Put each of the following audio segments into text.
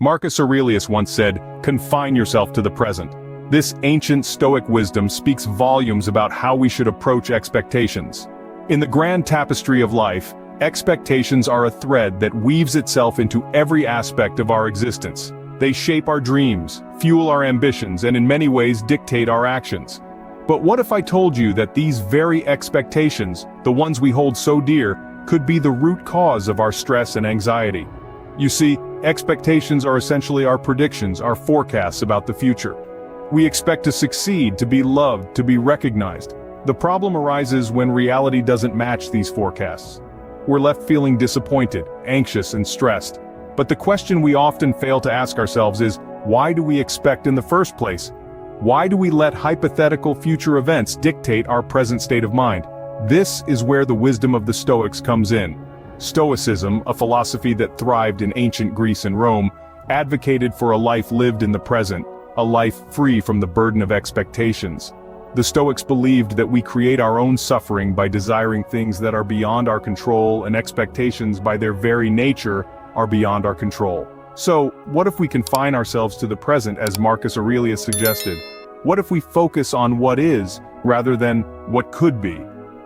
Marcus Aurelius once said, "Confine yourself to the present." This ancient Stoic wisdom speaks volumes about how we should approach expectations. In the grand tapestry of life, expectations are a thread that weaves itself into every aspect of our existence. They shape our dreams, fuel our ambitions, and in many ways dictate our actions. But what if I told you that these very expectations, the ones we hold so dear, could be the root cause of our stress and anxiety? You see, expectations are essentially our predictions, our forecasts about the future. We expect to succeed, to be loved, to be recognized. The problem arises when reality doesn't match these forecasts. We're left feeling disappointed, anxious, and stressed. But the question we often fail to ask ourselves is, why do we expect in the first place? Why do we let hypothetical future events dictate our present state of mind? This is where the wisdom of the Stoics comes in. Stoicism, a philosophy that thrived in ancient Greece and Rome, advocated for a life lived in the present, a life free from the burden of expectations. The Stoics believed that we create our own suffering by desiring things that are beyond our control, and expectations by their very nature are beyond our control. So, what if we confine ourselves to the present as Marcus Aurelius suggested? What if we focus on what is, rather than what could be?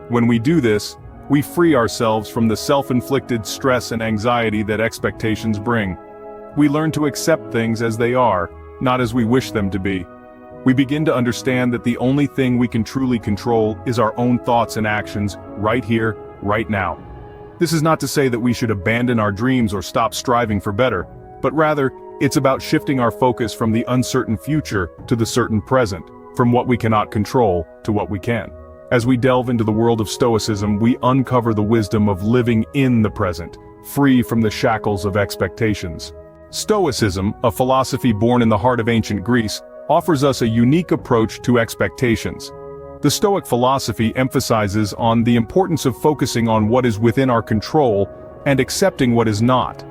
When we do this, we free ourselves from the self-inflicted stress and anxiety that expectations bring. We learn to accept things as they are, not as we wish them to be. We begin to understand that the only thing we can truly control is our own thoughts and actions, right here, right now. This is not to say that we should abandon our dreams or stop striving for better, but rather, it's about shifting our focus from the uncertain future to the certain present, from what we cannot control to what we can. As we delve into the world of Stoicism, we uncover the wisdom of living in the present, free from the shackles of expectations. Stoicism, a philosophy born in the heart of ancient Greece, offers us a unique approach to expectations. The Stoic philosophy emphasizes on the importance of focusing on what is within our control and accepting what is not.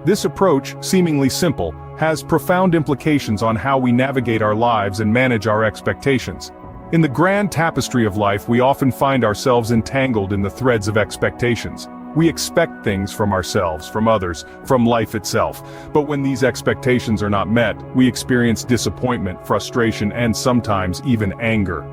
This approach, seemingly simple, has profound implications on how we navigate our lives and manage our expectations. In the grand tapestry of life, we often find ourselves entangled in the threads of expectations. We expect things from ourselves, from others, from life itself. But when these expectations are not met, we experience disappointment, frustration, and sometimes even anger.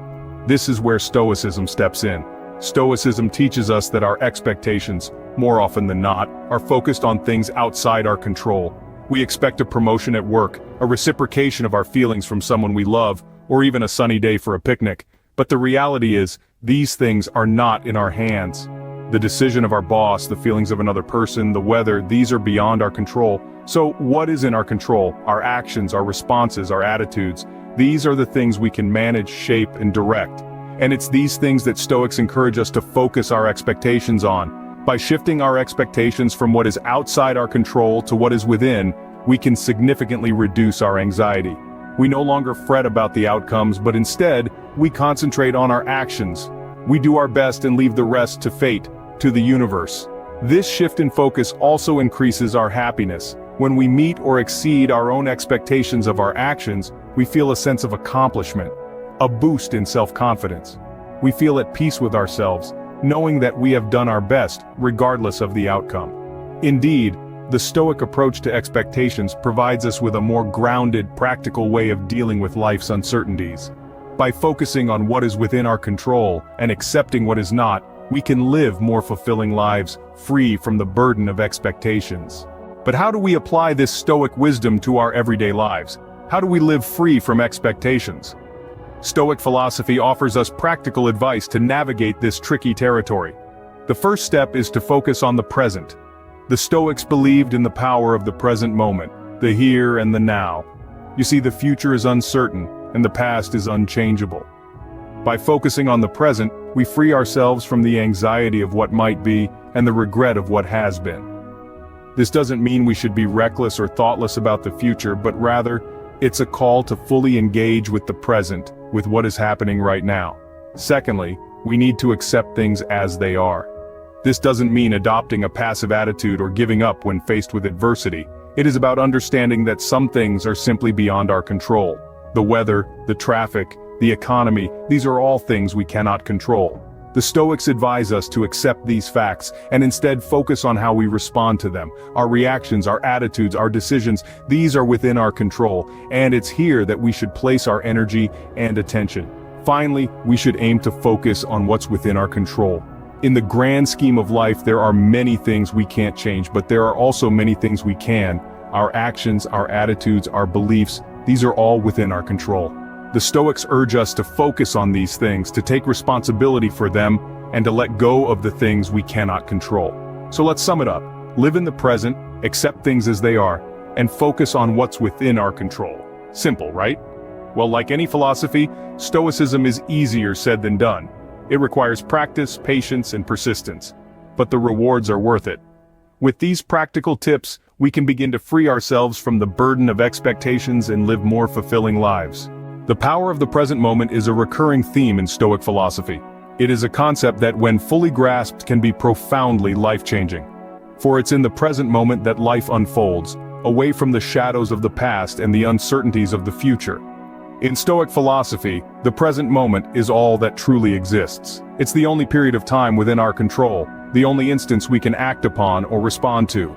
This is where Stoicism steps in. Stoicism teaches us that our expectations, more often than not, are focused on things outside our control. We expect a promotion at work, a reciprocation of our feelings from someone we love, or even a sunny day for a picnic. But the reality is, these things are not in our hands. The decision of our boss, the feelings of another person, the weather, these are beyond our control. So what is in our control? Our actions, our responses, our attitudes. These are the things we can manage, shape, and direct. And it's these things that Stoics encourage us to focus our expectations on. By shifting our expectations from what is outside our control to what is within, we can significantly reduce our anxiety. We no longer fret about the outcomes, but instead, we concentrate on our actions. We do our best and leave the rest to fate, to the universe. This shift in focus also increases our happiness. When we meet or exceed our own expectations of our actions, we feel a sense of accomplishment, a boost in self-confidence. We feel at peace with ourselves, knowing that we have done our best, regardless of the outcome. Indeed, the Stoic approach to expectations provides us with a more grounded, practical way of dealing with life's uncertainties. By focusing on what is within our control and accepting what is not, we can live more fulfilling lives, free from the burden of expectations. But how do we apply this Stoic wisdom to our everyday lives? How do we live free from expectations? Stoic philosophy offers us practical advice to navigate this tricky territory. The first step is to focus on the present. The Stoics believed in the power of the present moment, the here and the now. You see, the future is uncertain, and the past is unchangeable. By focusing on the present, we free ourselves from the anxiety of what might be and the regret of what has been. This doesn't mean we should be reckless or thoughtless about the future, but rather, it's a call to fully engage with the present, with what is happening right now. Secondly, we need to accept things as they are. This doesn't mean adopting a passive attitude or giving up when faced with adversity. It is about understanding that some things are simply beyond our control. The weather, the traffic, the economy, these are all things we cannot control. The Stoics advise us to accept these facts and instead focus on how we respond to them. Our reactions, our attitudes, our decisions, these are within our control, and it's here that we should place our energy and attention. Finally, we should aim to focus on what's within our control. In the grand scheme of life, there are many things we can't change, but there are also many things we can. Our actions, our attitudes, our beliefs, these are all within our control. The Stoics urge us to focus on these things, to take responsibility for them, and to let go of the things we cannot control. So let's sum it up. Live in the present, accept things as they are, and focus on what's within our control. Simple, right? Well, like any philosophy, Stoicism is easier said than done. It requires practice, patience, and persistence. But the rewards are worth it. With these practical tips, we can begin to free ourselves from the burden of expectations and live more fulfilling lives. The power of the present moment is a recurring theme in Stoic philosophy. It is a concept that, when fully grasped, can be profoundly life-changing. For it's in the present moment that life unfolds, away from the shadows of the past and the uncertainties of the future. In Stoic philosophy, the present moment is all that truly exists. It's the only period of time within our control, the only instance we can act upon or respond to.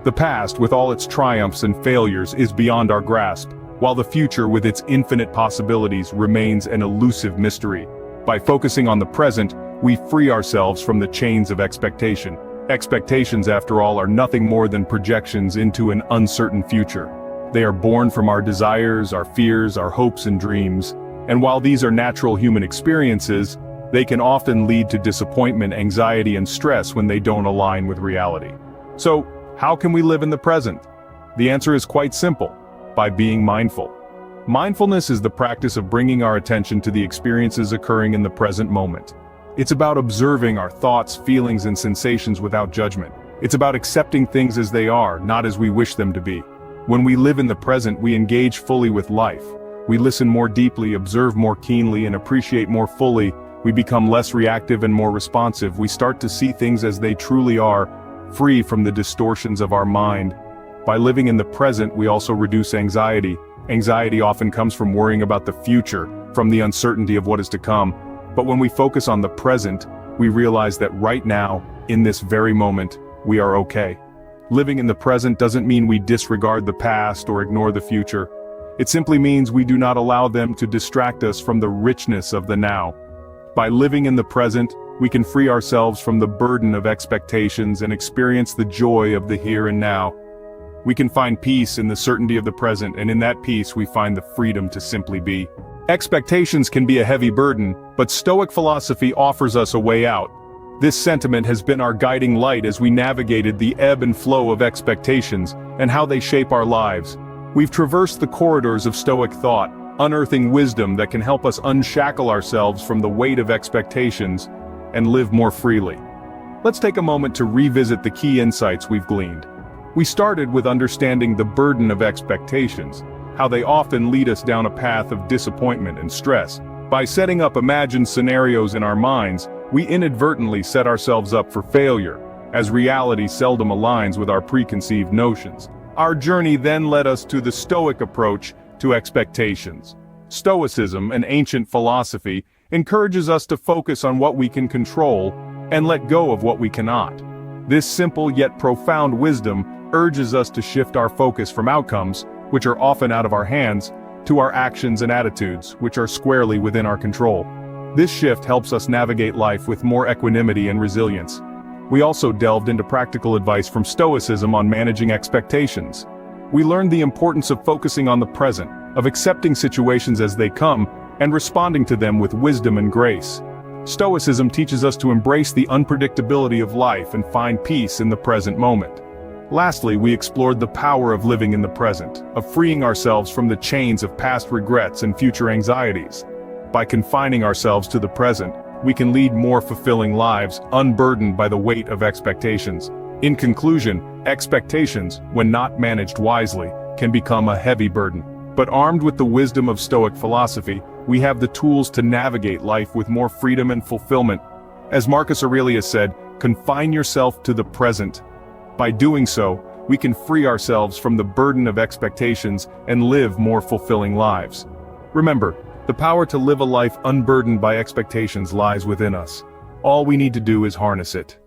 The past, with all its triumphs and failures, is beyond our grasp, while the future, with its infinite possibilities, remains an elusive mystery. By focusing on the present, we free ourselves from the chains of expectation. Expectations, after all, are nothing more than projections into an uncertain future. They are born from our desires, our fears, our hopes and dreams, and while these are natural human experiences, they can often lead to disappointment, anxiety, and stress when they don't align with reality. So, how can we live in the present? The answer is quite simple: by being mindful. Mindfulness is the practice of bringing our attention to the experiences occurring in the present moment. It's about observing our thoughts, feelings, and sensations without judgment. It's about accepting things as they are, not as we wish them to be. When we live in the present, we engage fully with life. We listen more deeply, observe more keenly, and appreciate more fully. We become less reactive and more responsive. We start to see things as they truly are, free from the distortions of our mind. By living in the present, we also reduce anxiety. Anxiety often comes from worrying about the future, from the uncertainty of what is to come. But when we focus on the present, we realize that right now, in this very moment, we are okay. Living in the present doesn't mean we disregard the past or ignore the future. It simply means we do not allow them to distract us from the richness of the now. By living in the present, we can free ourselves from the burden of expectations and experience the joy of the here and now. We can find peace in the certainty of the present, and in that peace we find the freedom to simply be. Expectations can be a heavy burden, but Stoic philosophy offers us a way out. This sentiment has been our guiding light as we navigated the ebb and flow of expectations and how they shape our lives. We've traversed the corridors of Stoic thought, unearthing wisdom that can help us unshackle ourselves from the weight of expectations and live more freely. Let's take a moment to revisit the key insights we've gleaned. We started with understanding the burden of expectations, how they often lead us down a path of disappointment and stress. By setting up imagined scenarios in our minds, we inadvertently set ourselves up for failure, as reality seldom aligns with our preconceived notions. Our journey then led us to the Stoic approach to expectations. Stoicism, an ancient philosophy, encourages us to focus on what we can control and let go of what we cannot. This simple yet profound wisdom urges us to shift our focus from outcomes, which are often out of our hands, to our actions and attitudes, which are squarely within our control. This shift helps us navigate life with more equanimity and resilience. We also delved into practical advice from Stoicism on managing expectations. We learned the importance of focusing on the present, of accepting situations as they come, and responding to them with wisdom and grace. Stoicism teaches us to embrace the unpredictability of life and find peace in the present moment. Lastly, we explored the power of living in the present, of freeing ourselves from the chains of past regrets and future anxieties. By confining ourselves to the present, we can lead more fulfilling lives, unburdened by the weight of expectations. In conclusion, expectations, when not managed wisely, can become a heavy burden. But armed with the wisdom of Stoic philosophy, we have the tools to navigate life with more freedom and fulfillment. As Marcus Aurelius said, confine yourself to the present. By doing so, we can free ourselves from the burden of expectations and live more fulfilling lives. Remember, the power to live a life unburdened by expectations lies within us. All we need to do is harness it.